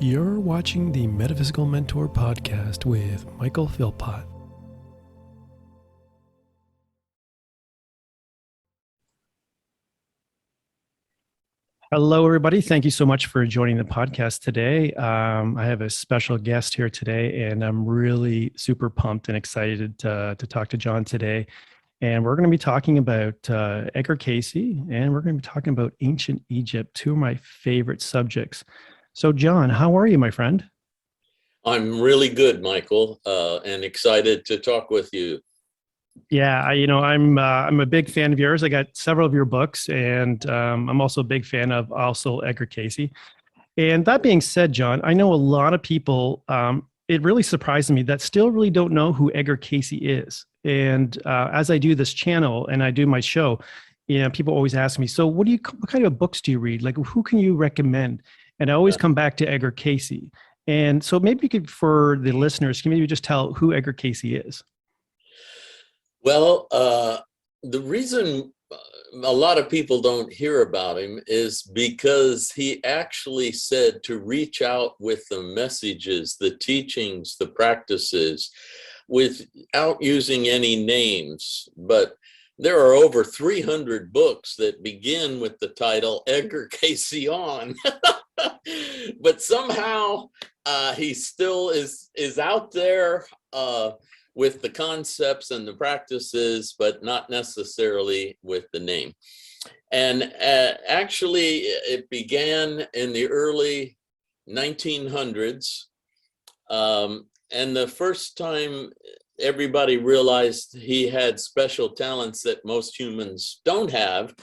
You're watching the Metaphysical Mentor podcast with Michael Philpott. Hello, everybody. Thank you so much for joining the podcast today. I have a special guest here today, and I'm really super pumped and excited to talk to John today. And we're going to be talking about Edgar Cayce, and we're going to be talking about ancient Egypt, two of my favorite subjects. So, John, how are you, my friend? I'm really good, Michael, and excited to talk with you. Yeah, I'm a big fan of yours. I got several of your books, and I'm also a big fan of Edgar Cayce. And that being said, John, I know a lot of people. It really surprised me that still really don't know who Edgar Cayce is. And as I do this channel and I do my show, people always ask me, "So, what kind of books do you read? Like, who can you recommend?" And I always come back to Edgar Cayce. And so, maybe you could, for the listeners, can maybe just tell who Edgar Cayce is. Well, the reason a lot of people don't hear about him is because he actually said to reach out with the messages, the teachings, the practices, without using any names. But there are over 300 books that begin with the title Edgar Cayce on. But somehow he still is out there with the concepts and the practices, but not necessarily with the name. And actually, it began in the early 1900s. And the first time everybody realized he had special talents that most humans don't have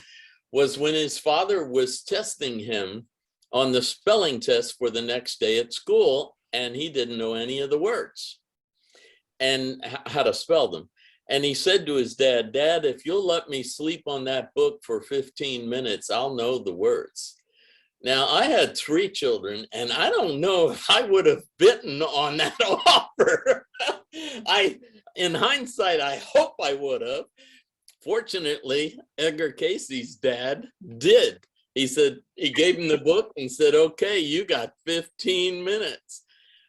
was when his father was testing him on the spelling test for the next day at school, and he didn't know any of the words and how to spell them. And he said to his dad, "Dad, if you'll let me sleep on that book for 15 minutes, I'll know the words." Now, I had 3 children, and I don't know if I would have bitten on that offer. In hindsight, I hope I would have. Fortunately, Edgar Cayce's dad did. He said, he gave him the book and said, "Okay, you got 15 minutes.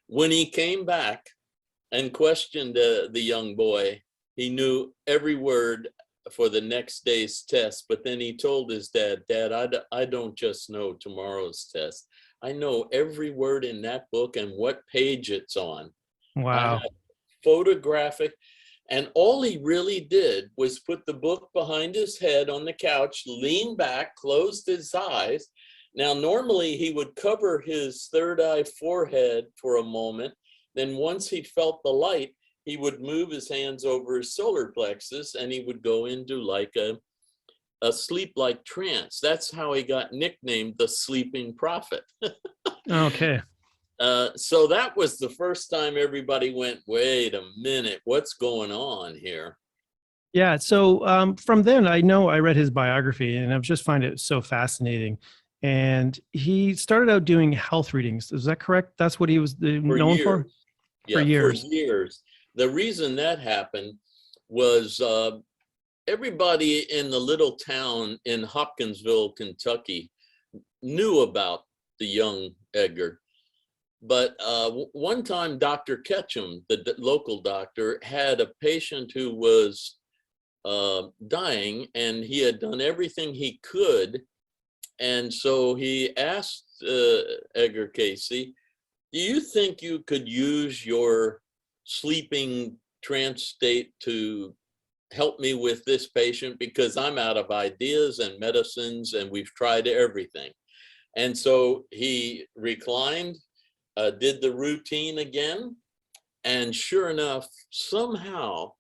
When he came back and questioned the young boy, he knew every word for the next day's test. But then he told his dad, "Dad, I don't just know tomorrow's test. I know every word in that book and what page it's on." I Wow. had photographic, and all he really did was put the book behind his head on the couch, lean back, closed his eyes. Now, normally he would cover his third eye forehead for a moment. Then once he felt the light, he would move his hands over his solar plexus and he would go into like a sleep-like trance. That's how he got nicknamed the Sleeping Prophet. Okay. So that was the first time everybody went, "Wait a minute, what's going on here?" Yeah. So from then, I know I read his biography, and I just find it so fascinating. And he started out doing health readings. Is that correct? That's what he was For known for years. Yeah, for years. years. The reason that happened was everybody in the little town in Hopkinsville, Kentucky, knew about the young Edgar. But one time, Dr. Ketchum, the local doctor, had a patient who was dying, and he had done everything he could. And so he asked Edgar Cayce, "Do you think you could use your sleeping trance state to help me with this patient, because I'm out of ideas and medicines and we've tried everything?" And so he reclined, did the routine again, and sure enough, somehow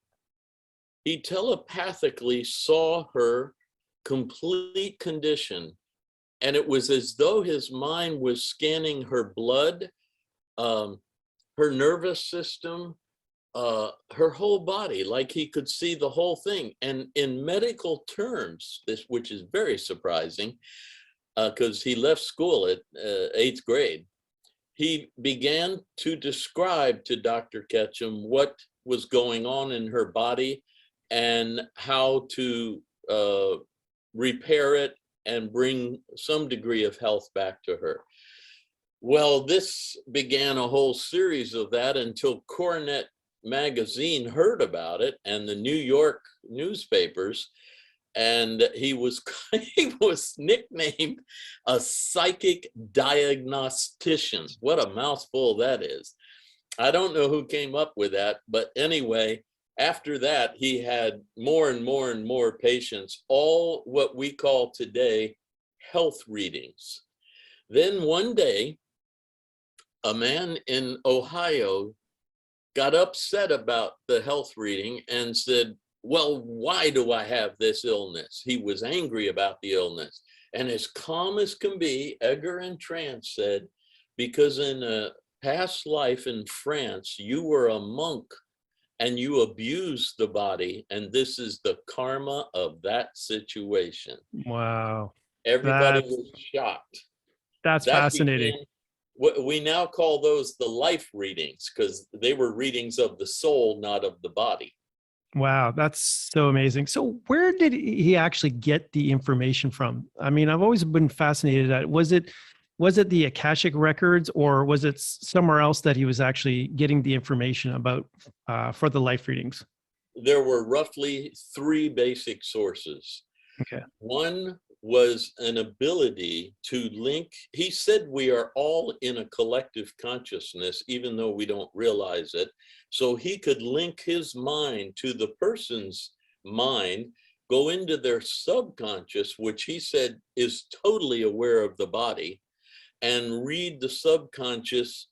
he telepathically saw her complete condition. And it was as though his mind was scanning her blood, her nervous system, her whole body, like he could see the whole thing. And in medical terms, which is very surprising, because he left school at 8th grade, he began to describe to Dr. Ketchum what was going on in her body and how to repair it and bring some degree of health back to her. Well, this began a whole series of that until Coronet magazine heard about it and the New York newspapers, and he was he was nicknamed a psychic diagnostician. What a mouthful that is. I don't know who came up with that, but anyway, after that, he had more and more and more patients, all what we call today health readings. Then one day, a man in Ohio got upset about the health reading and said, well, why do I have this illness? He was angry about the illness. And as calm as can be, Edgar in trance said, because in a past life in France, you were a monk and you abused the body, and this is the karma of that situation. Wow. Everybody was shocked. That's That fascinating. began, what we now call those the life readings, because they were readings of the soul, not of the body. Wow, that's so amazing. So where did he actually get the information from? I mean, I've always been fascinated at, was it the Akashic records, or was it somewhere else that he was actually getting the information about for the life readings? There were roughly three basic sources. Okay. One was an ability to link. He said we are all in a collective consciousness, even though we don't realize it. So he could link his mind to the person's mind, go into their subconscious, which he said is totally aware of the body, and read the subconscious,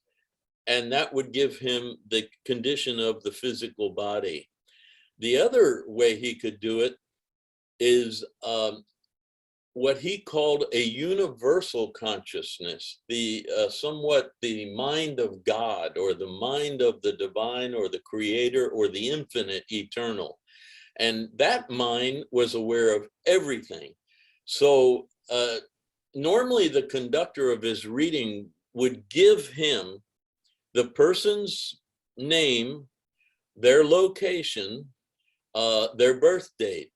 and that would give him the condition of the physical body. The other way he could do it is what he called a universal consciousness, the somewhat the mind of God, or the mind of the divine, or the creator, or the infinite eternal. And that mind was aware of everything. So normally the conductor of his reading would give him the person's name, their location, their birth date.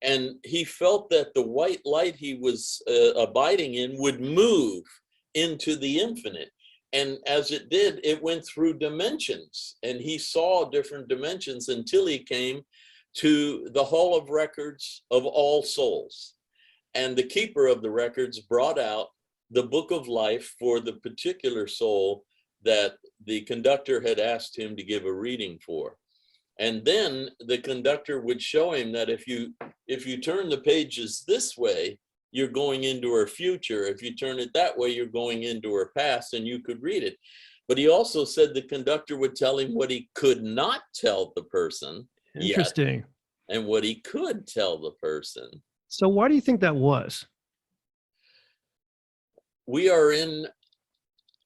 And he felt that the white light he was abiding in would move into the infinite. And as it did, it went through dimensions, and he saw different dimensions until he came to the Hall of Records of all souls. And the keeper of the records brought out the book of life for the particular soul that the conductor had asked him to give a reading for. And then the conductor would show him that if you turn the pages this way, you're going into her future. If you turn it that way, you're going into her past, and you could read it. But he also said the conductor would tell him what he could not tell the person Interesting. yet, and what he could tell the person. So why do you think that was? We are in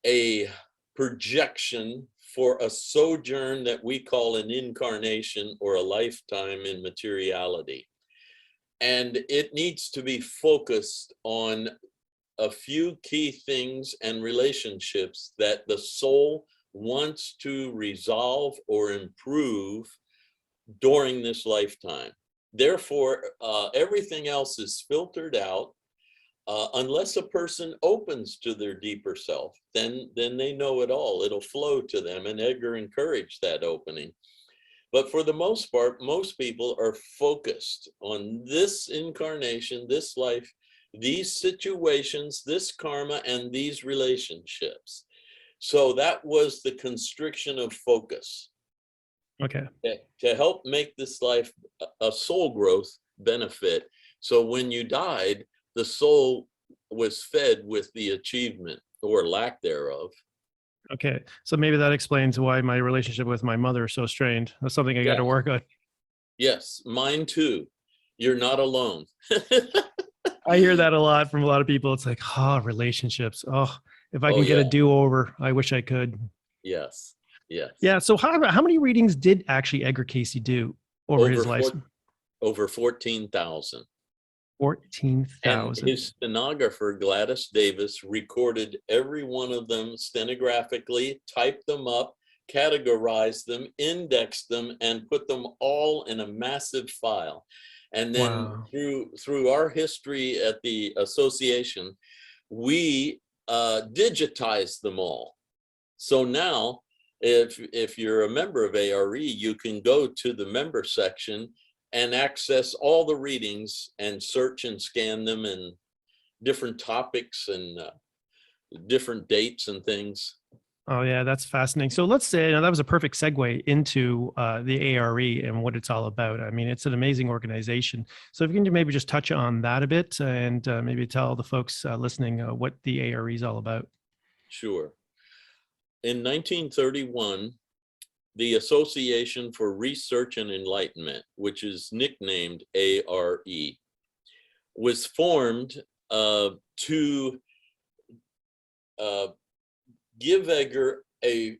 a projection for a sojourn that we call an incarnation, or a lifetime in materiality. And it needs to be focused on a few key things and relationships that the soul wants to resolve or improve during this lifetime. Therefore, everything else is filtered out. Unless a person opens to their deeper self, then they know it all. It'll flow to them, and Edgar encouraged that opening. But for the most part, most people are focused on this incarnation, this life, these situations, this karma, and these relationships. So that was the constriction of focus. Okay. To help make this life a soul growth benefit. So when you died, the soul was fed with the achievement, or lack thereof. Okay. So maybe that explains why my relationship with my mother is so strained. That's something I got to work on. Yes, mine too. You're not alone. I hear that a lot from a lot of people. It's like, relationships. Oh, if I can get a do-over, I wish I could. Yes. Yes. Yeah. So how many readings did actually Edgar Cayce do over his life? Over 14,000. 14,000. And his stenographer, Gladys Davis, recorded every one of them stenographically, typed them up, categorized them, indexed them, and put them all in a massive file. And then through our history at the association, we digitized them all. So now, if you're a member of ARE, you can go to the member section and access all the readings and search and scan them and different topics and different dates and things. Oh yeah, that's fascinating. So let's say, that was a perfect segue into the ARE and what it's all about. I mean, it's an amazing organization. So if you can maybe just touch on that a bit and maybe tell the folks listening what the ARE is all about. Sure. In 1931, the Association for Research and Enlightenment, which is nicknamed ARE, was formed to give Edgar a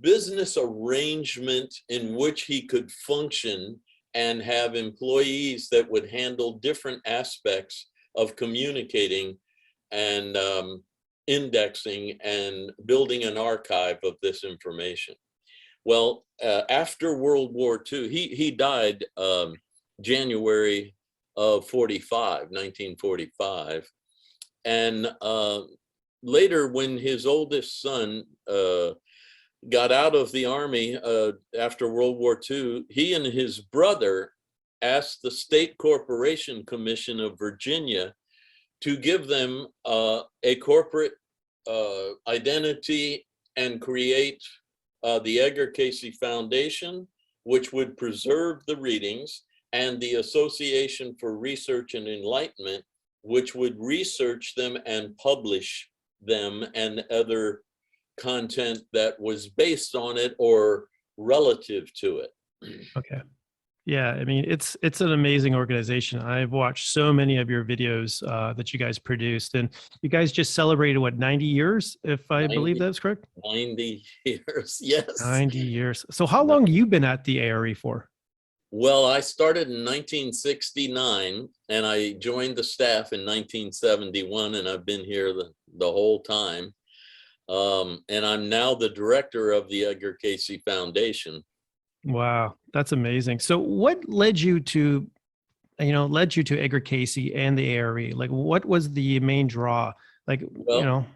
business arrangement in which he could function and have employees that would handle different aspects of communicating and indexing and building an archive of this information. Well, after World War II, he died January of 1945. And later, when his oldest son got out of the army after World War II, he and his brother asked the State Corporation Commission of Virginia to give them a corporate identity and create the Edgar Cayce Foundation, which would preserve the readings, and the Association for Research and Enlightenment, which would research them and publish them and other content that was based on it or relative to it. Okay. Yeah, I mean, it's an amazing organization. I've watched so many of your videos that you guys produced, and you guys just celebrated, what, 90 years, if I believe that's correct? 90 years, yes. 90 years. So how long have you been at the ARE for? Well, I started in 1969, and I joined the staff in 1971, and I've been here the whole time. And I'm now the director of the Edgar Cayce Foundation. Wow, that's amazing. So what led you to Edgar Cayce and the ARE? Like, what was the main draw? Like, Well,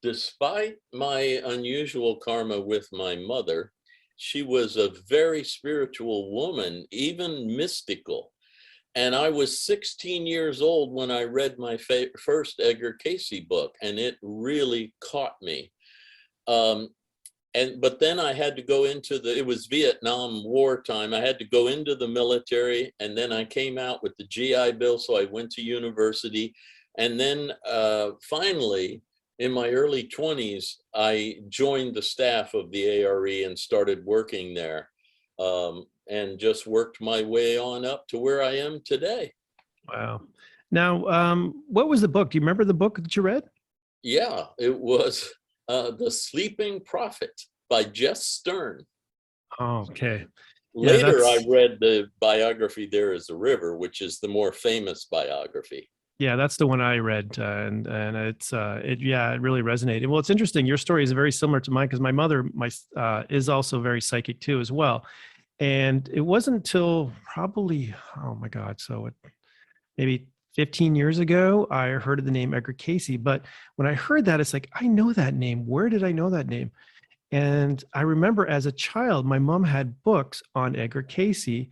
despite my unusual karma with my mother, she was a very spiritual woman, even mystical. And I was 16 years old when I read my first Edgar Cayce book, and it really caught me. But then I had to go into it was Vietnam War time. I had to go into the military, and then I came out with the GI Bill, so I went to university. And then finally, in my early 20s, I joined the staff of the ARE and started working there, and just worked my way on up to where I am today. Wow. Now, what was the book? Do you remember the book that you read? Yeah, it was The Sleeping Prophet by Jess Stern. Oh, okay. Later, I read the biography, There Is a River, which is the more famous biography. Yeah, that's the one I read, and it really resonated. Well, it's interesting. Your story is very similar to mine because my mother is also very psychic too, as well. And it wasn't until probably, oh my God, so maybe 15 years ago, I heard of the name Edgar Cayce. But when I heard that, it's like, I know that name. Where did I know that name? And I remember as a child, my mom had books on Edgar Cayce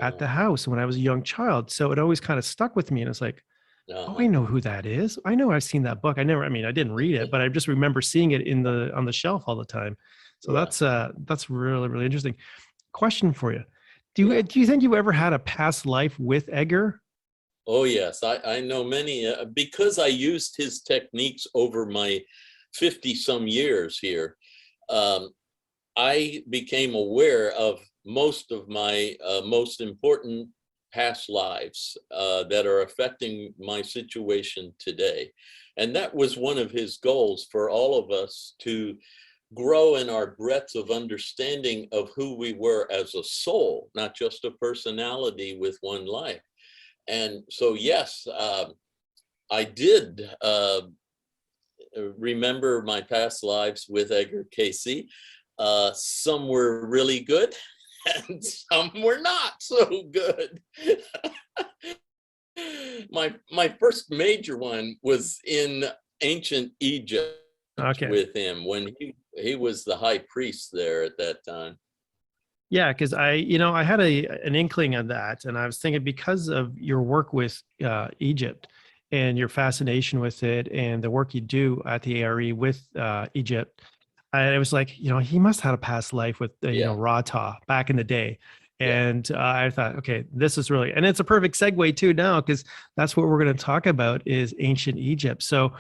at the house when I was a young child. So it always kind of stuck with me. And it's like, oh, I know who that is. I know I've seen that book. I didn't read it, but I just remember seeing it on the shelf all the time. So that's really, really interesting. Question for you. Do you think you ever had a past life with Edgar? Oh, yes. I know many, because I used his techniques over my 50 some years here. I became aware of most of my most important past lives that are affecting my situation today. And that was one of his goals for all of us, to grow in our breadth of understanding of who we were as a soul, not just a personality with one life. And so, yes, I did remember my past lives with Edgar Cayce. Some were really good and some were not so good. My first major one was in ancient Egypt Okay. with him when he was the high priest there at that time. Yeah, because I had an inkling of that, and I was thinking because of your work with Egypt and your fascination with it, and the work you do at the ARE with Egypt, I was like, he must have had a past life with Yeah. Rata back in the day, Yeah. and I thought, okay, this is really, and it's a perfect segue too now because that's what we're going to talk about is ancient Egypt. So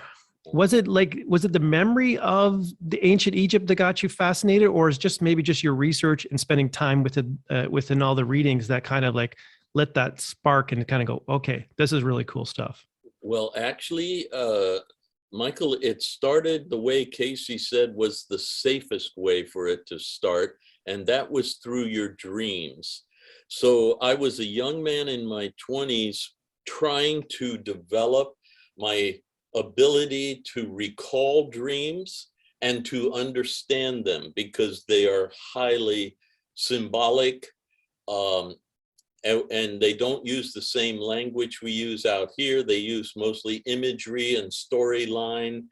was it the memory of the ancient Egypt that got you fascinated, or is just maybe just your research and spending time with it within all the readings that kind of like lit that spark and kind of go, okay, this is really cool stuff? Well, actually, Michael, it started the way Casey said was the safest way for it to start, and that was through your dreams. So I was a young man in my 20s trying to develop my ability to recall dreams and to understand them because they are highly symbolic. And they don't use the same language we use out here. They use mostly imagery and storyline.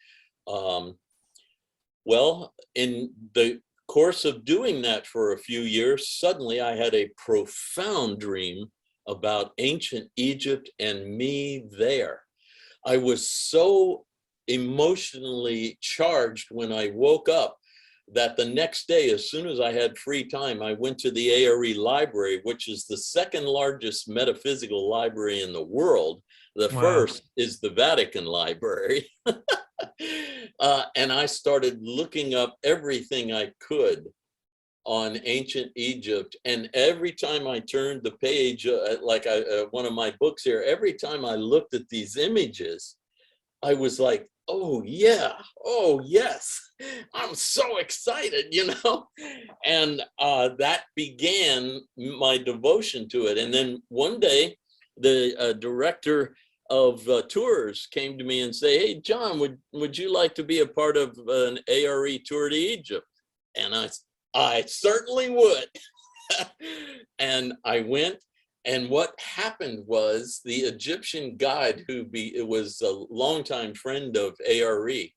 Well, in the course of doing that for a few years, suddenly I had a profound dream about ancient Egypt and me there. I was so emotionally charged when I woke up that the next day, as soon as I had free time, I went to the ARE library, which is the second largest metaphysical library in the world. The Wow. first is the Vatican Library. And I started looking up everything I could on ancient Egypt. And every time I turned the page, one of my books here, every time I looked at these images, I was like, oh yeah, oh yes, I'm so excited, and that began my devotion to it. And then one day, the director of tours came to me and say, hey, John, would you like to be a part of an ARE tour to Egypt? And I certainly would. And I went. And what happened was the Egyptian guide, was a longtime friend of ARE,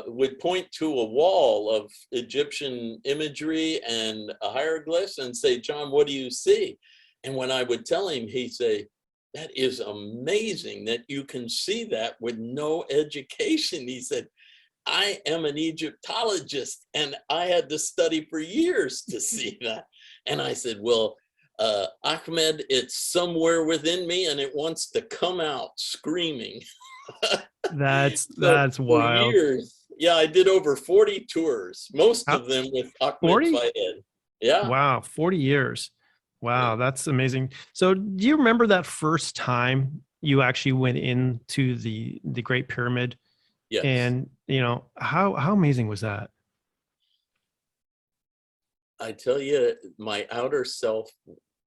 would point to a wall of Egyptian imagery and hieroglyphs and say, John, what do you see? And when I would tell him, he'd say, that is amazing that you can see that with no education. He said, I am an Egyptologist and I had to study for years to see that. And I said, well, Ahmed, it's somewhere within me and it wants to come out screaming. That's So that's for wild. years, yeah, I did over 40 tours, most How, of them with Ahmed 40? Fayed. Yeah, Wow, 40 years. yeah. Wow, that's amazing. So do you remember that first time you actually went into the Great Pyramid? Yes. And how amazing was that? I tell you, my outer self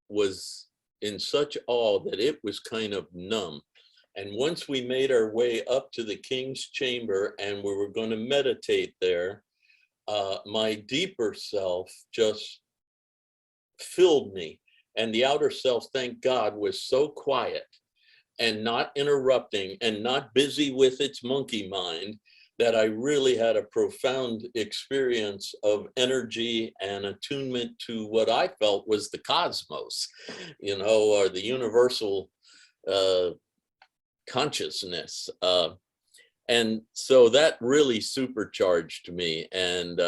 was in such awe that it was kind of numb. And once we made our way up to the king's chamber and we were going to meditate there, my deeper self just filled me. And the outer self, thank God, was so quiet and not interrupting and not busy with its monkey mind that I really had a profound experience of energy and attunement to what I felt was the cosmos, or the universal uh, consciousness. And so that really supercharged me. And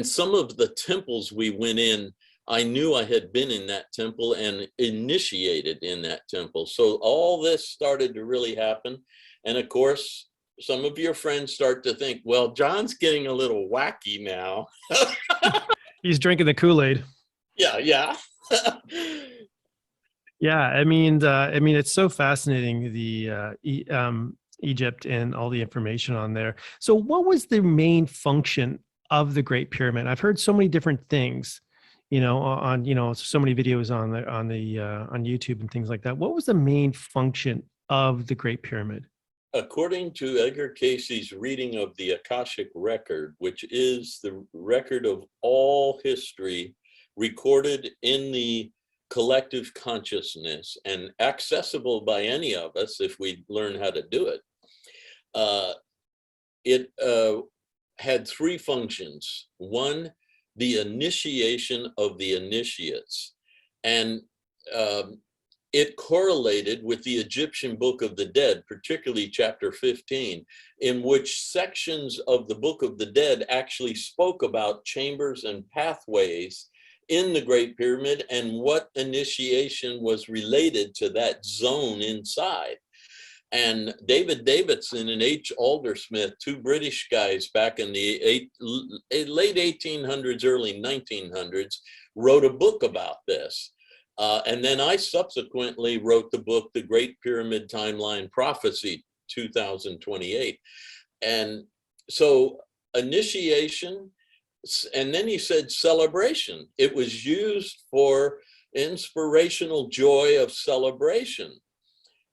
some of the temples we went in, I knew I had been in that temple and initiated in that temple. So all this started to really happen. And of course, some of your friends start to think, well, John's getting a little wacky now. He's drinking the Kool-Aid. Yeah, yeah. Yeah, I mean, it's so fascinating Egypt and all the information on there. So, what was the main function of the Great Pyramid? I've heard so many different things, on so many videos on YouTube and things like that. What was the main function of the Great Pyramid? According to Edgar Cayce's reading of the Akashic Record, which is the record of all history recorded in the collective consciousness and accessible by any of us if we learn how to do it. It had three functions. One, the initiation of the initiates. And it correlated with the Egyptian Book of the Dead, particularly chapter 15, in which sections of the Book of the Dead actually spoke about chambers and pathways in the Great Pyramid and what initiation was related to that zone inside. And David Davidson and H. Aldersmith, two British guys back in the late 1800s, early 1900s, wrote a book about this. And then I subsequently wrote the book, The Great Pyramid Timeline Prophecy, 2028. And so initiation, and then he said celebration. It was used for inspirational joy of celebration.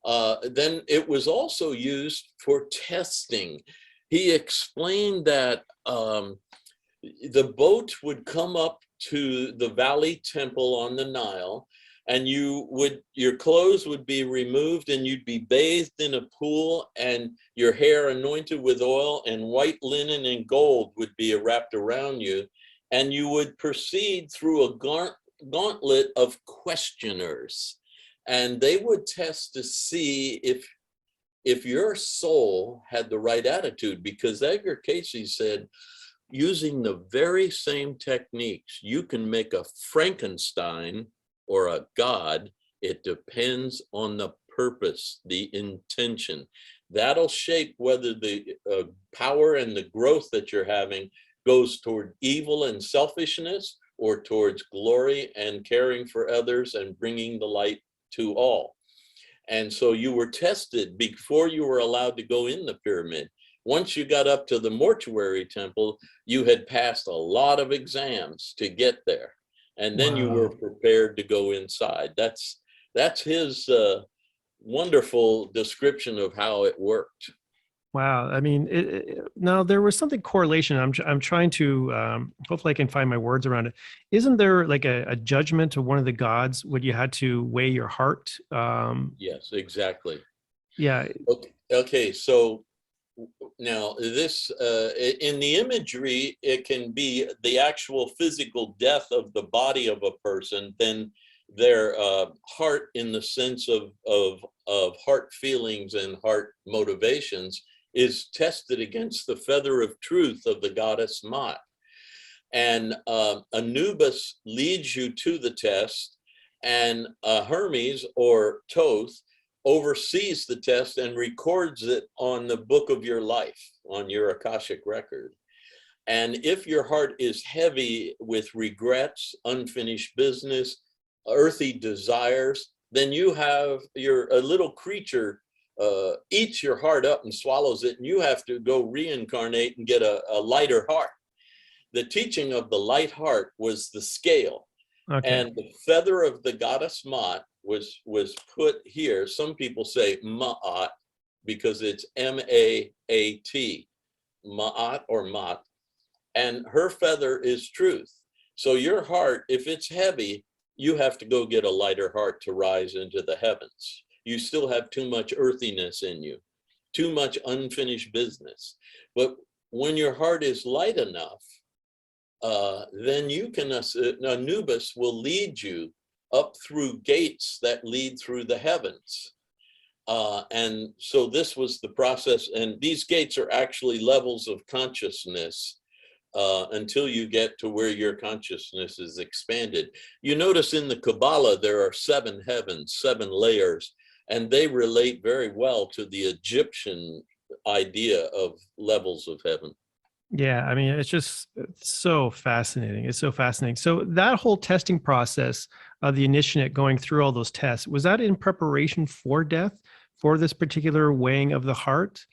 Then it was also used for testing. He explained that the boat would come up to the Valley Temple on the Nile, and your clothes would be removed and you'd be bathed in a pool, and your hair anointed with oil, and white linen and gold would be wrapped around you, and you would proceed through a gauntlet of questioners. And they would test to see if your soul had the right attitude, because Edgar Cayce said, using the very same techniques, you can make a Frankenstein or a god. It depends on the purpose, the intention. That'll shape whether the power and the growth that you're having goes toward evil and selfishness, or towards glory and caring for others and bringing the light to all. And so you were tested before you were allowed to go in the pyramid. Once you got up to the mortuary temple, you had passed a lot of exams to get there. And then you were prepared to go inside. That's his wonderful description of how it worked. Wow. I mean, now there was something correlation. I'm trying to, hopefully I can find my words around it. Isn't there like a judgment of one of the gods when you had to weigh your heart? Yes, exactly. Yeah. Okay. So now this, in the imagery, it can be the actual physical death of the body of a person, then their heart, in the sense of heart feelings and heart motivations, is tested against the feather of truth of the goddess Ma'at. And Anubis leads you to the test, and Hermes, or Thoth, oversees the test and records it on the book of your life, on your Akashic record. And if your heart is heavy with regrets, unfinished business, earthy desires, then you have a little creature eats your heart up and swallows it, and you have to go reincarnate and get a lighter heart. The teaching of the light heart was the scale. Okay. And the feather of the goddess Ma'at was put here. Some people say Ma'at because it's M-A-A-T, Ma'at or Ma'at, and her feather is truth. So your heart, if it's heavy, you have to go get a lighter heart to rise into the heavens. You still have too much earthiness in you, too much unfinished business. But when your heart is light enough, then you can, Anubis will lead you up through gates that lead through the heavens. And so this was the process, and these gates are actually levels of consciousness until you get to where your consciousness is expanded. You notice in the Kabbalah, there are 7 heavens, 7 layers, and they relate very well to the Egyptian idea of levels of heaven. Yeah, I mean, it's so fascinating. It's so fascinating. So that whole testing process of the initiate going through all those tests, was that in preparation for death, for this particular weighing of the heart?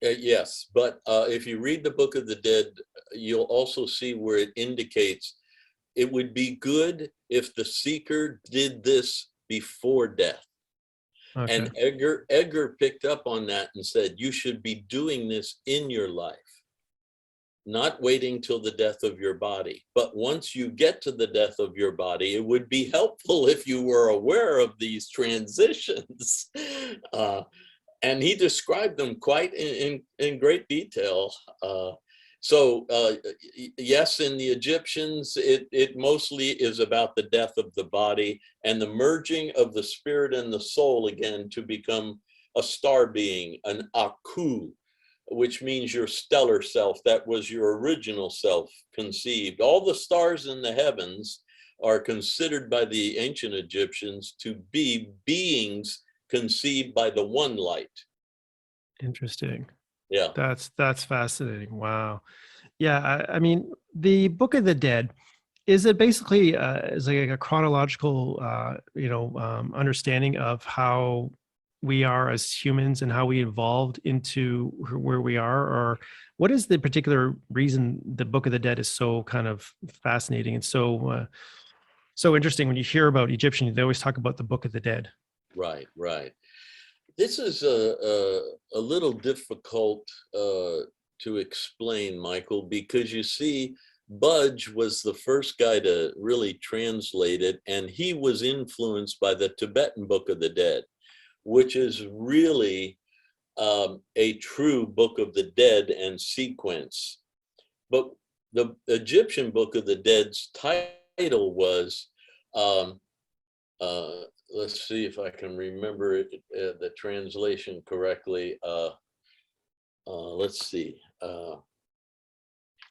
Yes, but if you read the Book of the Dead, you'll also see where it indicates it would be good if the seeker did this before death. Okay. And Edgar picked up on that and said, you should be doing this in your life. not waiting till the death of your body. But once you get to the death of your body, it would be helpful if you were aware of these transitions. And he described them quite in great detail. Yes, in the Egyptians, it mostly is about the death of the body and the merging of the spirit and the soul again to become a star being, an Aku, which means your stellar self. That was your original self conceived. All the stars in the heavens are considered by the ancient Egyptians to be beings conceived by the one light. Interesting. Yeah. That's fascinating. Wow. Yeah. I mean, the Book of the Dead, is it basically is like a chronological, understanding of how we are as humans and how we evolved into where we are? Or what is the particular reason the Book of the Dead is so kind of fascinating and so interesting? When you hear about Egyptians, they always talk about the Book of the Dead. Right, right. This is a little difficult to explain, Michael, because you see, Budge was the first guy to really translate it, and he was influenced by the Tibetan Book of the Dead, which is really a true Book of the Dead and sequence. But the Egyptian Book of the Dead's title was, let's see if I can remember it, the translation correctly. Let's see.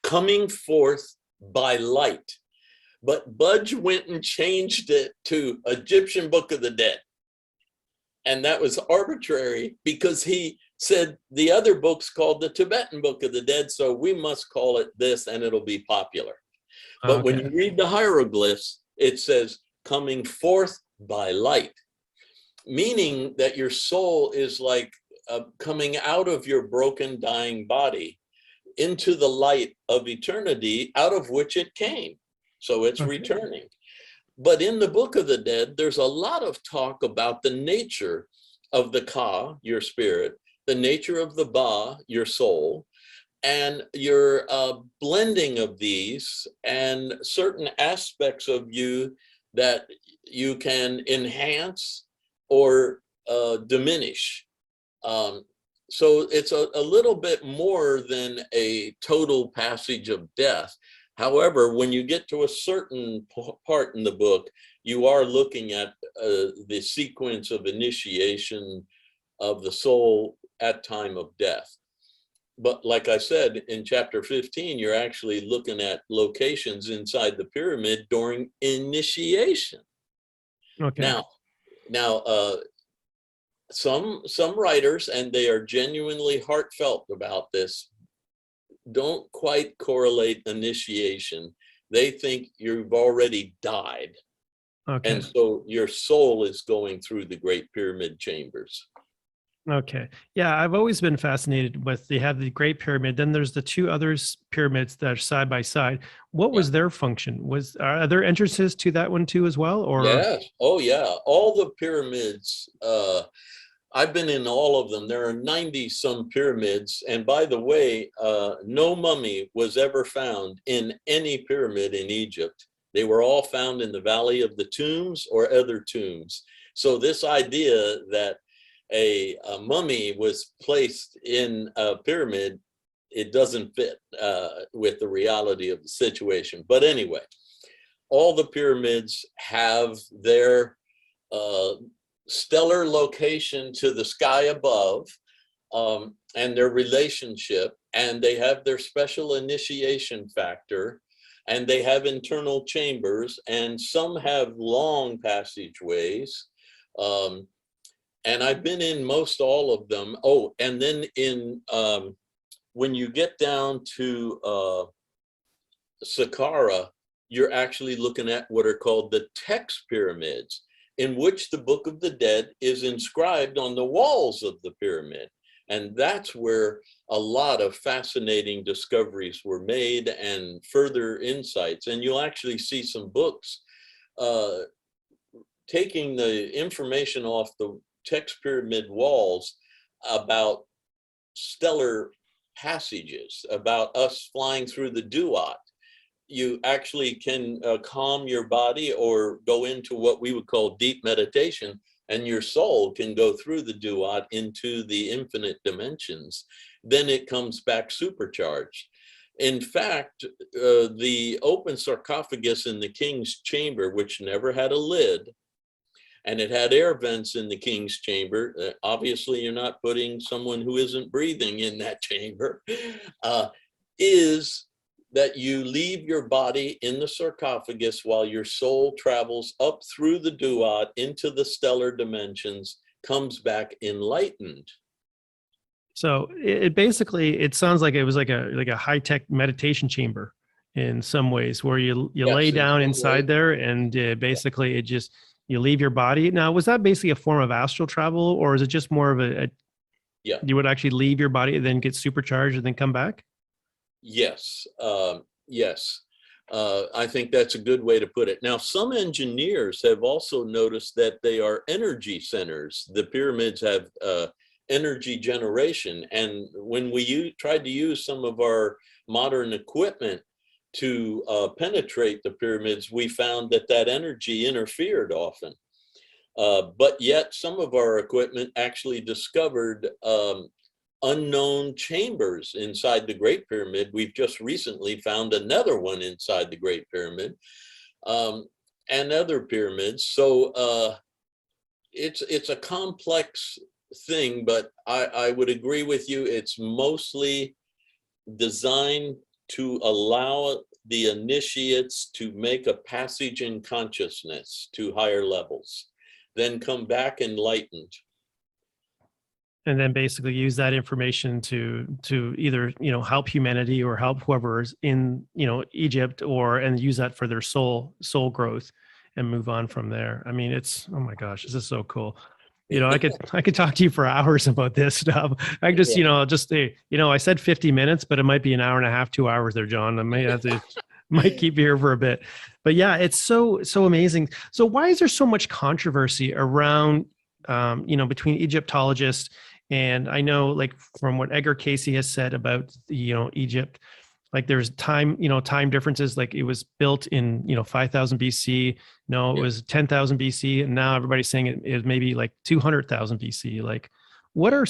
Coming Forth by Light. But Budge went and changed it to Egyptian Book of the Dead. And that was arbitrary because he said the other book's called the Tibetan Book of the Dead, so we must call it this and it'll be popular. But when you read the hieroglyphs, it says coming forth by light, meaning that your soul is like coming out of your broken, dying body into the light of eternity, out of which it came. So it's returning. But in the Book of the Dead, there's a lot of talk about the nature of the Ka, your spirit, the nature of the Ba, your soul, and your blending of these and certain aspects of you that you can enhance or diminish. So it's a little bit more than a total passage of death. However, when you get to a certain part in the book, you are looking at the sequence of initiation of the soul at time of death. But like I said, in chapter 15, you're actually looking at locations inside the pyramid during initiation. Okay. Now, some writers, and they are genuinely heartfelt about this, don't quite correlate initiation. They think you've already died. Okay. And so your soul is going through the Great Pyramid chambers. Okay. Yeah, I've always been fascinated with, they have the Great Pyramid, then there's the two other pyramids that are side by side. What was their function? Are there entrances to that one too as well? Or yes. Oh yeah. All the pyramids, I've been in all of them. There are 90 some pyramids. And by the way, no mummy was ever found in any pyramid in Egypt. They were all found in the Valley of the Tombs or other tombs. So this idea that a mummy was placed in a pyramid, it doesn't fit with the reality of the situation. But anyway, all the pyramids have their stellar location to the sky above, and their relationship, and they have their special initiation factor, and they have internal chambers, and some have long passageways. And I've been in most all of them. Oh, and then in when you get down to Saqqara, you're actually looking at what are called the text pyramids, in which the Book of the Dead is inscribed on the walls of the pyramid. And that's where a lot of fascinating discoveries were made and further insights. And you'll actually see some books taking the information off the text pyramid walls about stellar passages about us flying through the duat. You actually can calm your body or go into what we would call deep meditation, and your soul can go through the duat into the infinite dimensions. Then it comes back supercharged. In fact, the open sarcophagus in the king's chamber, which never had a lid, and it had air vents in the king's chamber. Obviously, you're not putting someone who isn't breathing in that chamber, is that you leave your body in the sarcophagus while your soul travels up through the duat into the stellar dimensions, comes back enlightened. So it basically, it sounds like it was like a high-tech meditation chamber in some ways, where you Yes, lay in down some inside way. there, and basically it just, you leave your body. Now, was that basically a form of astral travel, or is it just more of Yeah. you would actually leave your body and then get supercharged and then come back? Yes, yes. I think that's a good way to put it. Now, some engineers have also noticed that they are energy centers. The pyramids have energy generation. And when we tried to use some of our modern equipment to penetrate the pyramids, we found that that energy interfered often. But yet some of our equipment actually discovered unknown chambers inside the Great Pyramid. We've just recently found another one inside the Great Pyramid, and other pyramids. So it's a complex thing, but I would agree with you. It's mostly designed to allow the initiates to make a passage in consciousness to higher levels, then come back enlightened. And then basically use that information to either, help humanity or help whoever's in, Egypt, and use that for their soul growth and move on from there. I mean, oh my gosh, this is so cool. I could talk to you for hours about this stuff. I just, I said 50 minutes, but it might be an hour and a half, 2 hours there, John. I may have to, might keep you here for a bit, but yeah, it's so amazing. So why is there so much controversy around, between Egyptologists? And I know, like, from what Edgar Cayce has said about, Egypt, like there's time differences. Like it was built in, 5,000 BC. No, it was 10,000 BC. And now everybody's saying it is maybe like 200,000 BC. Like, what are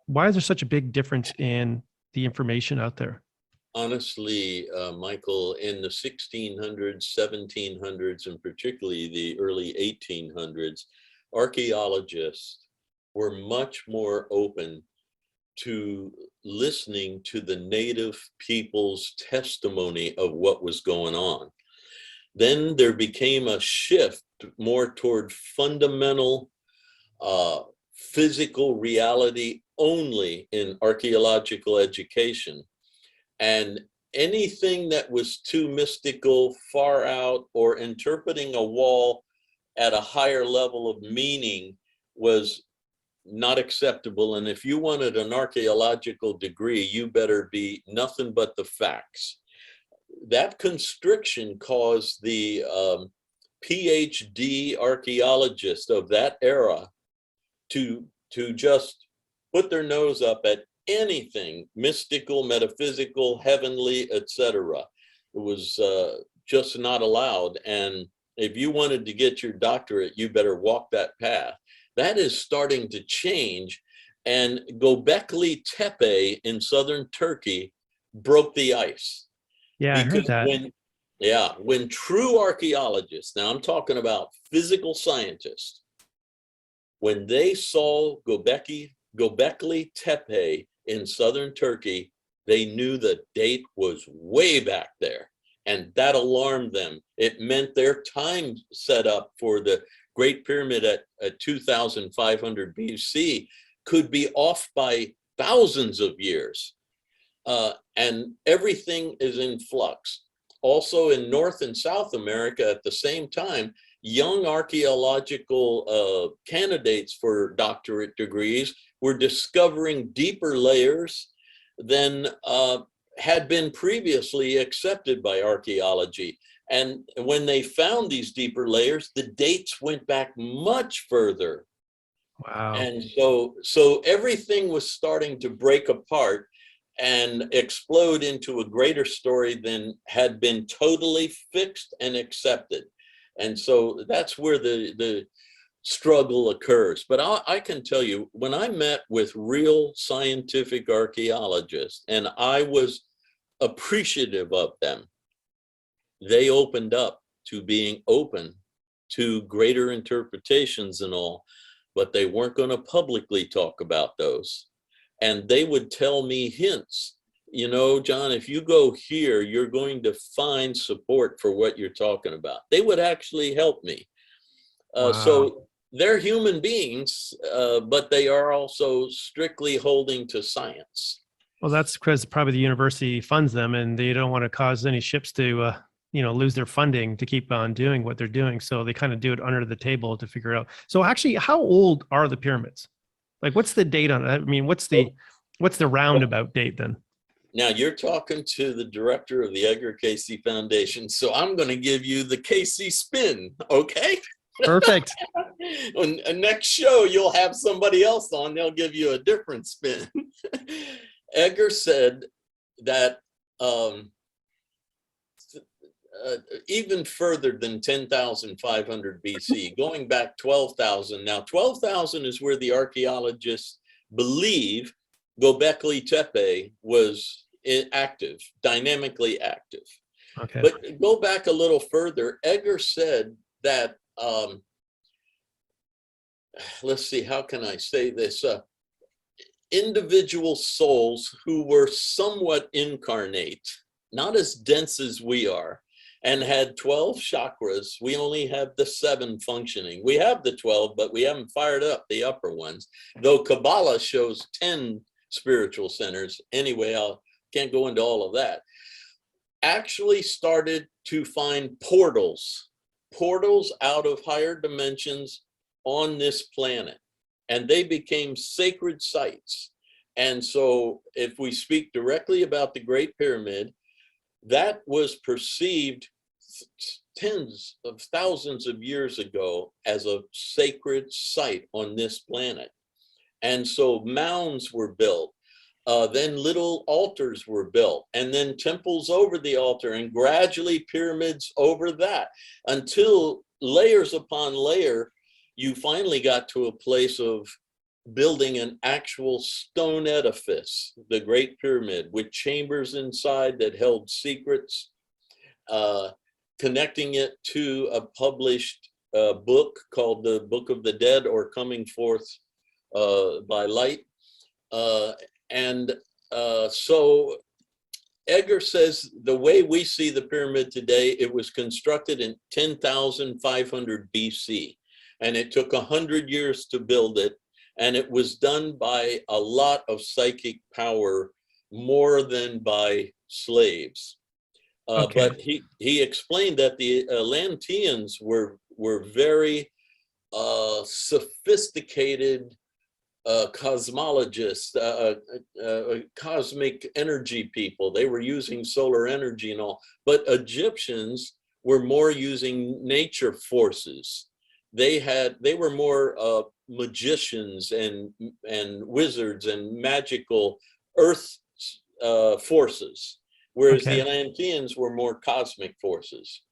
why is there such a big difference in the information out there? Honestly, Michael, in the 1600s, 1700s, and particularly the early 1800s, archaeologists were much more open to listening to the native people's testimony of what was going on. Then there became a shift more toward fundamental physical reality only in archaeological education. And anything that was too mystical, far out, or interpreting a wall at a higher level of meaning was not acceptable. And if you wanted an archaeological degree, you better be nothing but the facts. That constriction caused the PhD archaeologists of that era to just put their nose up at anything mystical, metaphysical, heavenly, etc. It was just not allowed. And if you wanted to get your doctorate, you better walk that path. That is starting to change. And Göbekli Tepe in southern Turkey broke the ice. Yeah, I heard that. When true archaeologists, now I'm talking about physical scientists, when they saw Göbekli Tepe in southern Turkey, they knew the date was way back there. And that alarmed them. It meant their time set up for the Great Pyramid at 2,500 BC could be off by thousands of years. And everything is in flux. Also in North and South America at the same time, young archaeological candidates for doctorate degrees were discovering deeper layers than had been previously accepted by archaeology. And when they found these deeper layers, the dates went back much further. Wow. And so everything was starting to break apart. and explode into a greater story than had been totally fixed and accepted. And so that's where the struggle occurs. But I can tell you, when I met with real scientific archaeologists and I was appreciative of them, they opened up to being open to greater interpretations and all, but they weren't going to publicly talk about those. And they would tell me hints, you know, John, if you go here, you're going to find support for what you're talking about. They would actually help me. Wow. So they're human beings, but they are also strictly holding to science. Well, that's because probably the university funds them and they don't want to cause any ships to, lose their funding to keep on doing what they're doing. So they kind of do it under the table to figure it out. So actually, how old are the pyramids? Like, what's the date on it? I mean, what's the roundabout date then? Now you're talking to the director of the Edgar Cayce Foundation. So I'm going to give you the Cayce spin. Okay. Perfect. On next show, you'll have somebody else on. They'll give you a different spin. Edgar said that even further than 10,500 BC, going back 12,000. Now, 12,000 is where the archaeologists believe Göbekli Tepe was active, dynamically active. Okay. But go back a little further. Edgar said that, let's see, how can I say this? Individual souls who were somewhat incarnate, not as dense as we are, and had 12 chakras. We only have the 7 functioning. We have the 12, but we haven't fired up the upper ones, though Kabbalah shows 10 spiritual centers. Anyway, I can't go into all of that. Actually started to find portals out of higher dimensions on this planet, and they became sacred sites. And so if we speak directly about the Great Pyramid, that was perceived tens of thousands of years ago as a sacred site on this planet. And so mounds were built, then little altars were built, and then temples over the altar, and gradually pyramids over that, until layers upon layer, you finally got to a place of building an actual stone edifice, the Great Pyramid, with chambers inside that held secrets, connecting it to a published book called the Book of the Dead, or Coming Forth by Light. So Edgar says the way we see the pyramid today, it was constructed in 10,500 BC, and it took 100 years to build it. And it was done by a lot of psychic power, more than by slaves. Okay. But he explained that the Atlanteans were very sophisticated cosmologists, cosmic energy people. They were using solar energy and all, but Egyptians were more using nature forces. They were more magicians and wizards and magical earth forces, whereas the Atlanteans were more cosmic forces.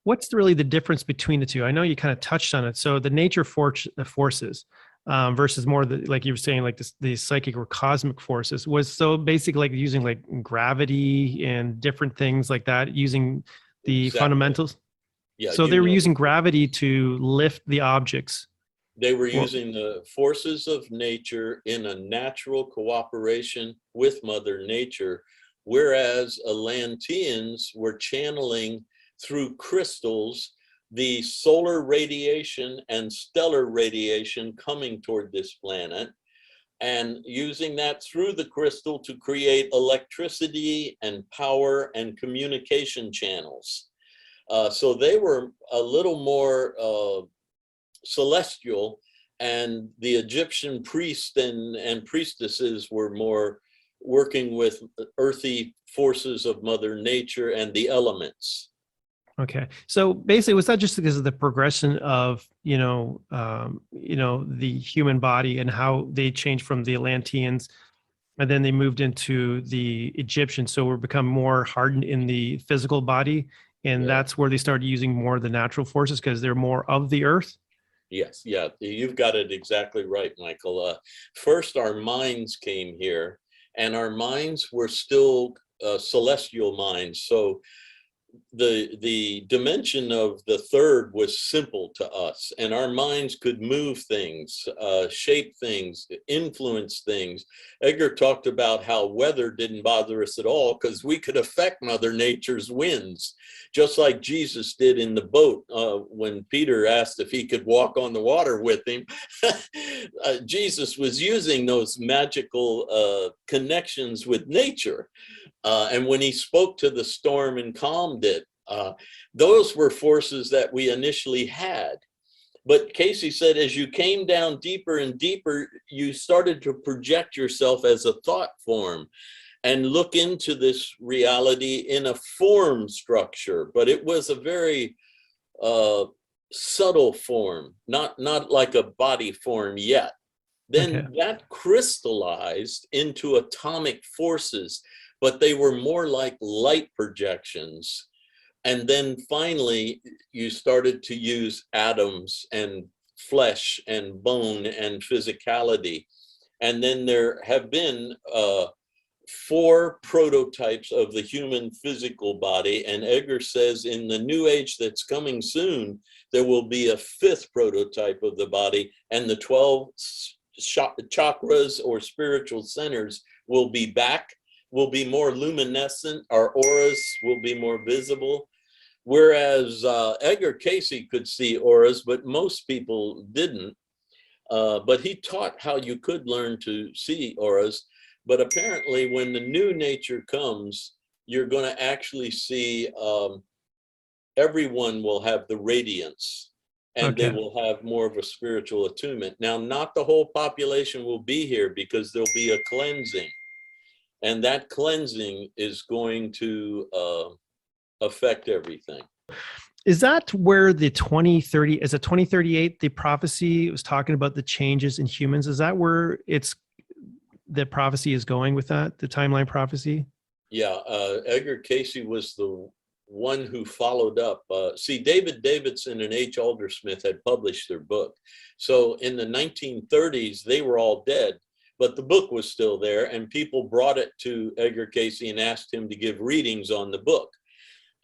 What's really the difference between the two? I know you kind of touched on it. So the nature forces versus more like you were saying, like the psychic or cosmic forces, was so basically like using like gravity and different things like that, using the fundamentals. Yeah. So they were using gravity to lift the objects. They were using the forces of nature in a natural cooperation with Mother Nature, whereas Atlanteans were channeling through crystals the solar radiation and stellar radiation coming toward this planet, and using that through the crystal to create electricity and power and communication channels. So they were a little more celestial, and the Egyptian priests and priestesses were more working with earthy forces of Mother Nature and the elements. Okay. So basically, was that just because of the progression of, the human body and how they changed from the Atlanteans And then they moved into the Egyptian. So we're become more hardened in the physical body. And Yeah. that's where they started using more of the natural forces because they're more of the earth. Yes, yeah, you've got it exactly right, Michael. First, our minds came here, and our minds were still celestial minds. So the dimension of the third was simple to us, and our minds could move things, shape things, influence things. Edgar talked about how weather didn't bother us at all because we could affect Mother Nature's winds, just like Jesus did in the boat when Peter asked if he could walk on the water with him. Jesus was using those magical connections with nature. And when he spoke to the storm and calmed it, those were forces that we initially had. But Cayce said, as you came down deeper and deeper, you started to project yourself as a thought form and look into this reality in a form structure. But it was a very subtle form, not like a body form yet. Then that crystallized into atomic forces, but they were more like light projections. And then finally, you started to use atoms and flesh and bone and physicality. And then there have been 4 prototypes of the human physical body. And Edgar says in the new age that's coming soon, there will be a 5th prototype of the body, and the 12 chakras or spiritual centers will be back, will be more luminescent. Our auras will be more visible. Whereas Edgar Cayce could see auras, but most people didn't. But he taught how you could learn to see auras. But apparently when the new nature comes, you're going to actually see everyone will have the radiance, and they will have more of a spiritual attunement. Now, not the whole population will be here because there'll be a cleansing. And that cleansing is going to affect everything. Is that where the 2030, is it 2038, the prophecy was talking about the changes in humans? Is that where the prophecy is going with that, the timeline prophecy? Yeah, Edgar Cayce was the one who followed up. See, David Davidson and H. Aldersmith had published their book. So in the 1930s, they were all dead, but the book was still there, and people brought it to Edgar Cayce and asked him to give readings on the book.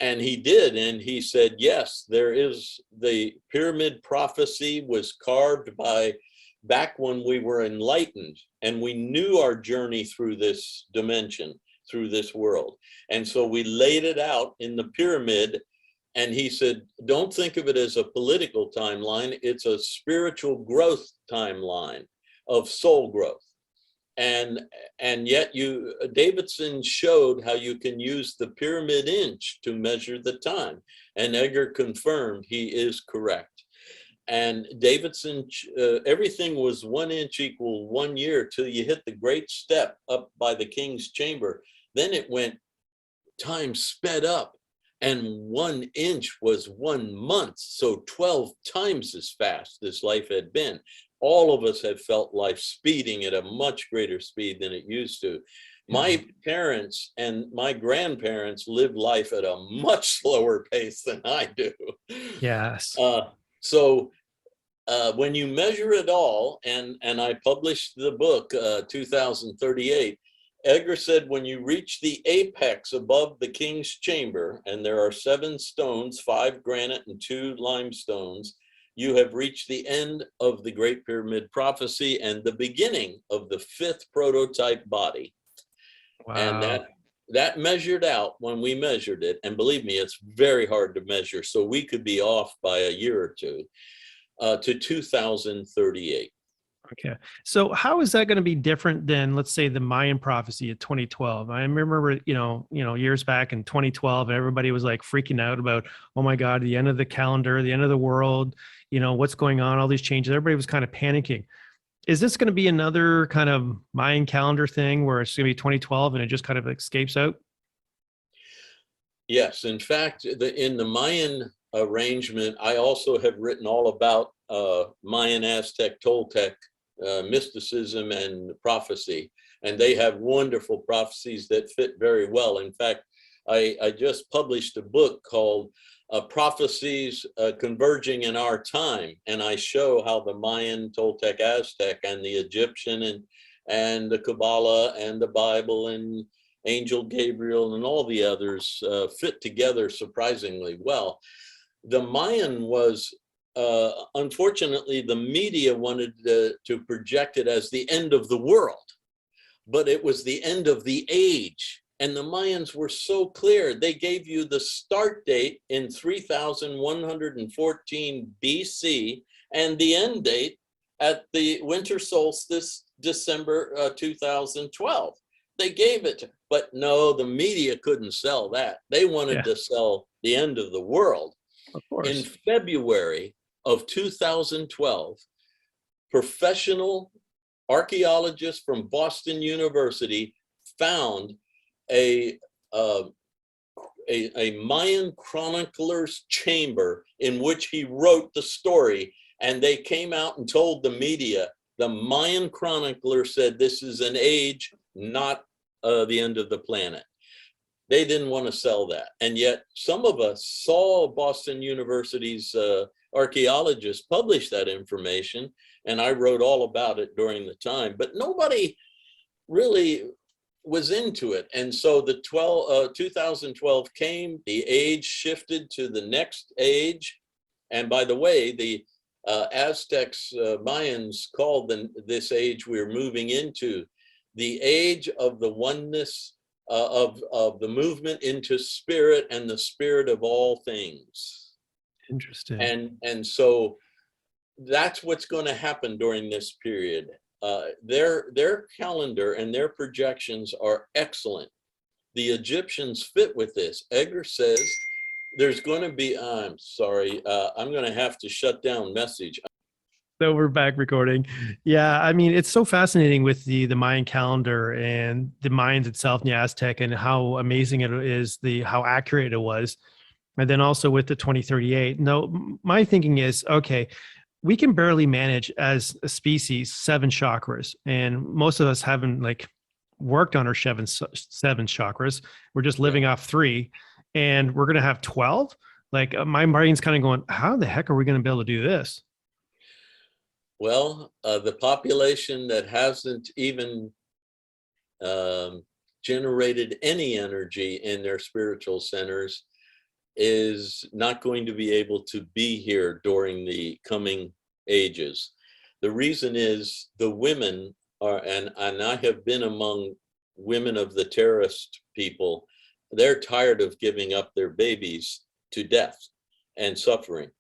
And he did, and he said, yes, there is, the pyramid prophecy was carved by back when we were enlightened, and we knew our journey through this dimension, through this world. And so we laid it out in the pyramid, and he said, don't think of it as a political timeline, it's a spiritual growth timeline of soul growth. And yet Davidson showed how you can use the pyramid inch to measure the time, and Edgar confirmed he is correct. And Davidson, everything was 1 inch equal 1 year till you hit the great step up by the king's chamber. Then it went, time sped up, and 1 inch was 1 month. So 12 times as fast this life had been. All of us have felt life speeding at a much greater speed than it used to. My parents and my grandparents lived life at a much slower pace than I do. Yes. So when you measure it all, and I published the book, 2038, Edgar said, when you reach the apex above the king's chamber, and there are 7 stones, 5 granite and 2 limestones, you have reached the end of the Great Pyramid prophecy and the beginning of the 5th prototype body. Wow. And that measured out when we measured it, and believe me, it's very hard to measure, so we could be off by a year or two, to 2038. Okay. So how is that going to be different than, let's say, the Mayan prophecy of 2012? I remember, years back in 2012, everybody was like freaking out about, oh my God, the end of the calendar, the end of the world, what's going on, all these changes. Everybody was kind of panicking. Is this going to be another kind of Mayan calendar thing where it's going to be 2012 and it just kind of escapes out? Yes. In fact, in the Mayan arrangement, I also have written all about Mayan, Aztec, Toltec mysticism and prophecy. and they have wonderful prophecies that fit very well. In fact, I just published a book called Prophecies Converging in Our Time, and I show how the Mayan, Toltec, Aztec, and the Egyptian, and the Kabbalah, and the Bible, and Angel Gabriel, and all the others fit together surprisingly well. The Mayan was, unfortunately, the media wanted to project it as the end of the world, but it was the end of the age. And the Mayans were so clear. They gave you the start date in 3114 BC and the end date at the winter solstice, December 2012. They gave it, but no, the media couldn't sell that. They wanted to sell the end of the world. Of course. In February of 2012, professional archaeologists from Boston University found a Mayan chronicler's chamber in which he wrote the story, and they came out and told the media, the Mayan chronicler said this is an age, not the end of the planet. They didn't want to sell that, and yet some of us saw Boston University's archaeologists publish that information, and I wrote all about it during the time, but nobody really was into it. And so the 2012 came, the age shifted to the next age. And by the way, the Aztecs, Mayans called this age we're moving into the age of the oneness of the movement into spirit and the spirit of all things. Interesting. And so that's what's going to happen during this period. Their calendar and their projections are excellent. The Egyptians fit with this. Edgar says there's going to be, I'm sorry, I'm going to have to shut down message. So we're back recording. Yeah, I mean, it's so fascinating with the Mayan calendar and the Mayans itself and the Aztec, and how amazing it is, how accurate it was. And then also with the 2038. No, my thinking is, okay, we can barely manage as a species 7 chakras, and most of us haven't worked on our seven chakras. We're just living off 3, and we're going to have 12. My brain's kind of going, how the heck are we going to be able to do this? Well, the population that hasn't even generated any energy in their spiritual centers is not going to be able to be here during the coming ages. The reason is the women are, and I have been among women of the terrorist people, they're tired of giving up their babies to death and suffering.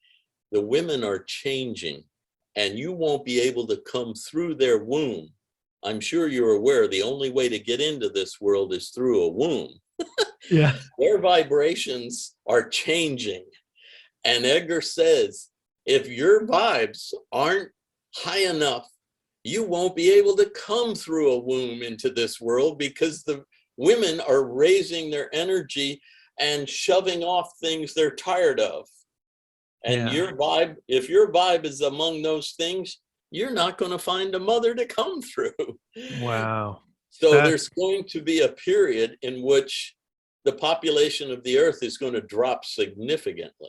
The women are changing, and you won't be able to come through their womb. I'm sure you're aware the only way to get into this world is through a womb. Yeah. Their vibrations are changing. And Edgar says, if your vibes aren't high enough, you won't be able to come through a womb into this world, because the women are raising their energy and shoving off things they're tired of. And your vibe, if your vibe is among those things, you're not going to find a mother to come through. Wow. So there's going to be a period in which the population of the earth is going to drop significantly.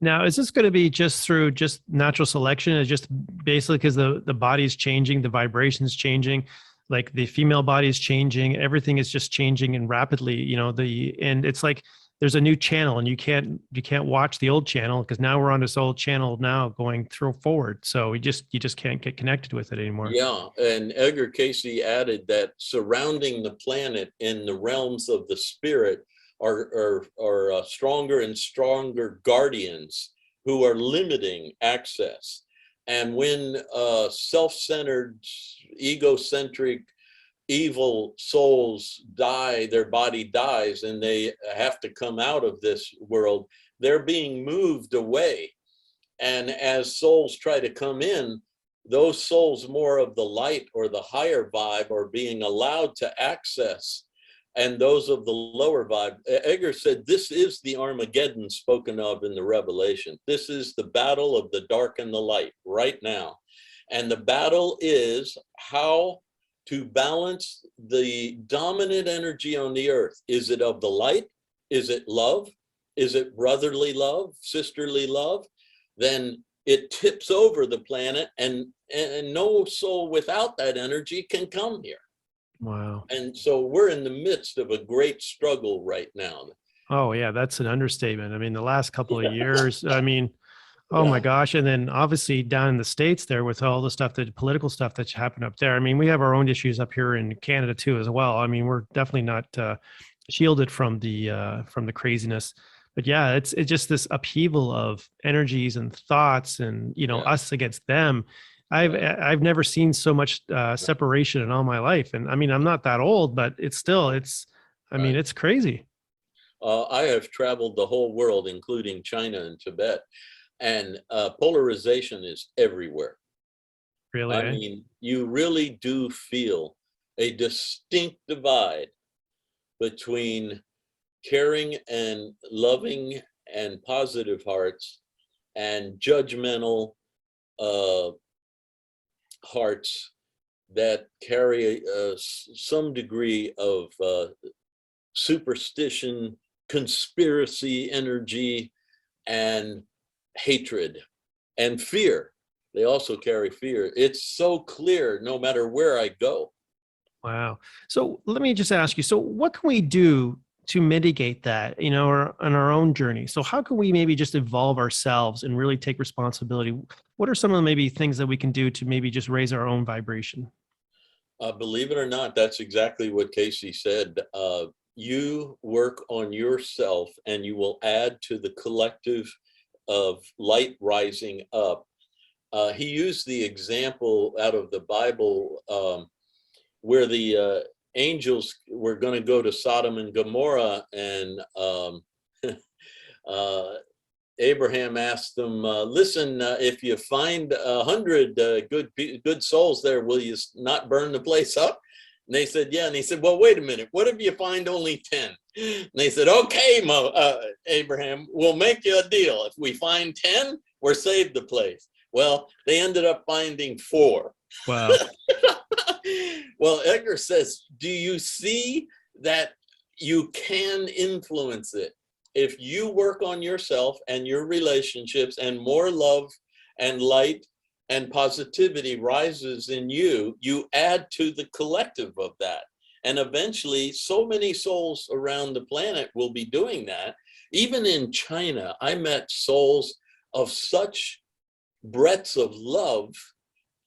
Now, is this going to be just through just natural selection? Is just basically because the body's changing, the vibration's changing, like the female body is changing, everything is just changing and rapidly, and it's like there's a new channel, and you can't watch the old channel because now we're on this old channel now going through forward. So you just can't get connected with it anymore. Yeah, and Edgar Cayce added that surrounding the planet in the realms of the spirit are stronger and stronger guardians who are limiting access. And when self-centered, egocentric, evil souls die, their body dies, and they have to come out of this world, they're being moved away. And as souls try to come in, those souls more of the light or the higher vibe are being allowed to access, and those of the lower vibe. Edgar said this is the Armageddon spoken of in the Revelation. This is the battle of the dark and the light right now. And the battle is how to balance the dominant energy on the earth. Is it of the light? Is it love? Is it brotherly love, sisterly love? Then it tips over the planet, and no soul without that energy can come here. Wow. And so we're in the midst of a great struggle right now. Oh yeah, that's an understatement. I mean, the last couple of years, I mean, oh my Yeah. gosh. And then obviously down in the States there with all the stuff, the political stuff that's happened up there. I mean, we have our own issues up here in Canada too, as well. I mean, we're definitely not shielded from the craziness. But yeah, it's just this upheaval of energies and thoughts and, you know, Yeah. us against them. I've never seen so much separation in all my life. And I mean, I'm not that old, but it's still, I mean, Right. it's crazy. I have traveled the whole world, including China and Tibet, and polarization is everywhere. Really, I eh? mean, you really do feel a distinct divide between caring and loving and positive hearts and judgmental uh, hearts that carry some degree of superstition, conspiracy energy, and hatred and fear. They also carry fear. It's so clear no matter where I go. Wow. So let me just ask you, so what can we do to mitigate that, you know, or on our own journey? So how can we maybe just evolve ourselves and really take responsibility? What are some of the maybe things that we can do to maybe just raise our own vibration? Believe it or not, that's exactly what Casey said. You work on yourself and you will add to the collective of light rising up. He used the example out of the Bible where the angels were going to go to Sodom and Gomorrah, and Abraham asked them, listen, if you find 100 good souls there, will you not burn the place up? And they said, yeah. And he said, well, wait a minute. What if you find only 10? And they said, okay, Abraham, we'll make you a deal. If we find 10, we're saved the place. Well, they ended up finding 4. Wow. Well, Edgar says, do you see that you can influence it? If you work on yourself and your relationships, and more love and light and positivity rises in you, you add to the collective of that. And eventually, so many souls around the planet will be doing that. Even in China, I met souls of such breadths of love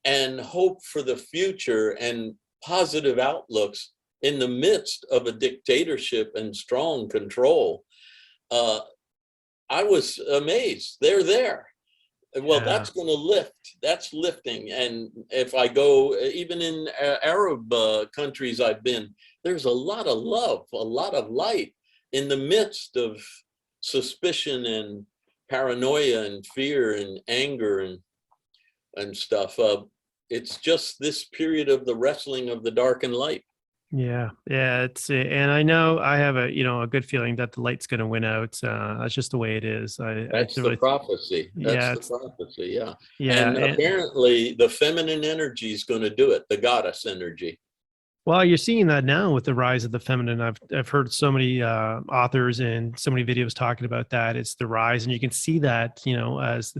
and hope for the future and positive outlooks in the midst of a dictatorship and strong control. I was amazed. They're there. Well, Yeah. that's going to lift. That's lifting. And if I go, even in Arab countries I've been, there's a lot of love, a lot of light in the midst of suspicion and paranoia and fear and anger and stuff. It's just this period of the wrestling of the dark and light. Yeah. Yeah. And I know I have a good feeling that the light's going to win out. That's just the way it is. That's the prophecy. That's Yeah. the prophecy. Yeah. Yeah. And apparently the feminine energy is going to do it, the goddess energy. Well, you're seeing that now with the rise of the feminine. I've heard so many authors and so many videos talking about that. It's the rise, and you can see that, you know, as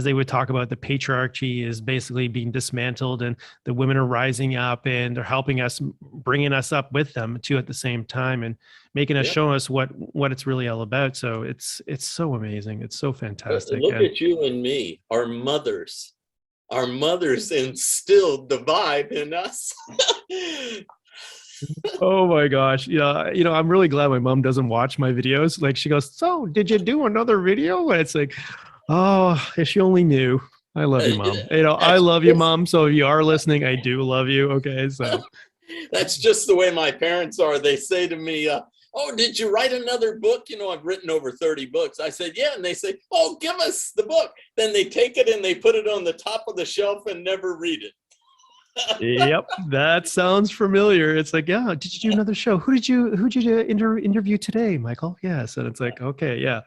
they would talk about, the patriarchy is basically being dismantled, and the women are rising up, and they're helping us, bringing us up with them too at the same time, and making us, show us what it's really all about. So it's so amazing. It's so fantastic. Look at you and me, our mothers. Our mothers instilled the vibe in us. Oh my gosh. Yeah. You know, I'm really glad my mom doesn't watch my videos. Like, she goes, so did you do another video? And it's like, oh, if she only knew. I love you, Mom. You know, I love you, Mom. So if you are listening, I do love you. Okay. So that's just the way my parents are. They say to me, oh, did you write another book? You know, I've written over 30 books. I said, yeah. And they say, oh, give us the book. Then they take it and they put it on the top of the shelf and never read it. Yep, that sounds familiar. It's like, yeah, did you do another show? Who did you interview today, Michael? Yes. And it's like, okay, yeah.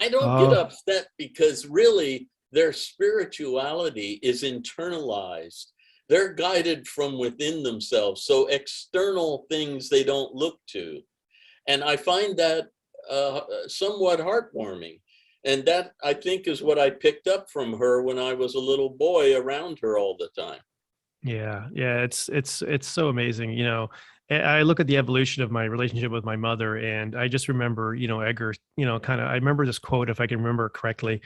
I don't get upset because really their spirituality is internalized. They're guided from within themselves. So external things they don't look to. And I find that somewhat heartwarming. And that, I think, is what I picked up from her when I was a little boy around her all the time. Yeah, yeah, it's so amazing. I look at the evolution of my relationship with my mother, and I just remember, Edgar, kind of. I remember this quote, if I can remember it correctly,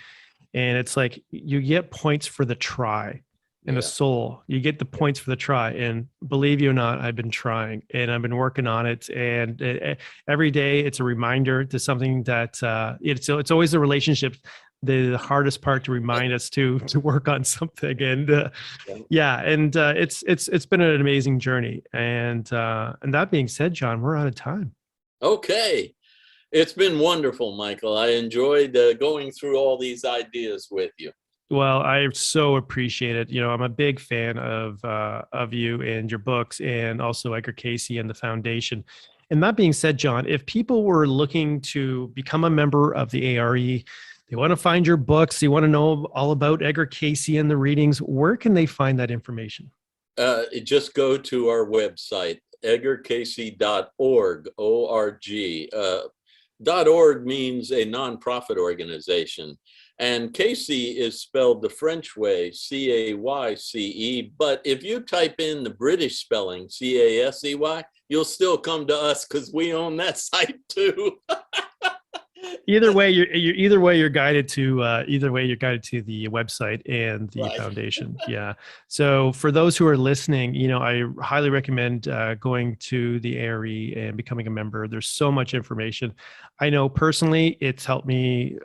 and it's like you get points for the try in the Yeah. soul. You get the points for the try, and believe you or not, I've been trying and I've been working on it, and every day it's a reminder to something that it's always a relationship. The hardest part to remind us to work on something, and yeah, and it's been an amazing journey. And that being said, John, we're out of time. Okay. It's been wonderful, Michael. I enjoyed going through all these ideas with you. Well, I so appreciate it. I'm a big fan of you and your books, and also Edgar Cayce and the foundation. And that being said, John, if people were looking to become a member of the ARE, they want to find your books, they want to know all about Edgar Cayce and the readings, where can they find that information? Just go to our website, edgarcayce.org, O-R-G. .org means a nonprofit organization. And Cayce is spelled the French way, C-A-Y-C-E. But if you type in the British spelling, C-A-S-E-Y, you'll still come to us because we own that site too. Either way, you're guided to the website and the Right. foundation. Yeah. So for those who are listening, I highly recommend going to the ARE and becoming a member. There's so much information. I know personally, it's helped me.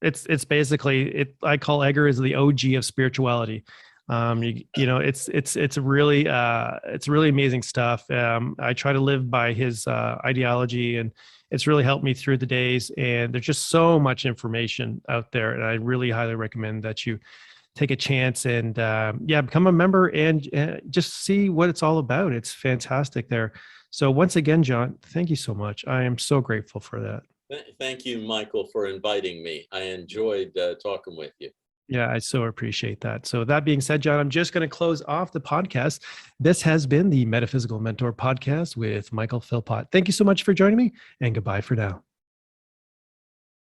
It's basically I call Edgar as the OG of spirituality. It's really amazing stuff. I try to live by his ideology, and it's really helped me through the days. And there's just so much information out there, and I really highly recommend that you take a chance and become a member and just see what it's all about. It's fantastic there. So once again, John, thank you so much. I am so grateful for that. Thank you, Michael, for inviting me. I enjoyed talking with you. Yeah, I so appreciate that. So that being said, John, I'm just going to close off the podcast. This has been the Metaphysical Mentor podcast with Michael Philpott. Thank you so much for joining me, and goodbye for now.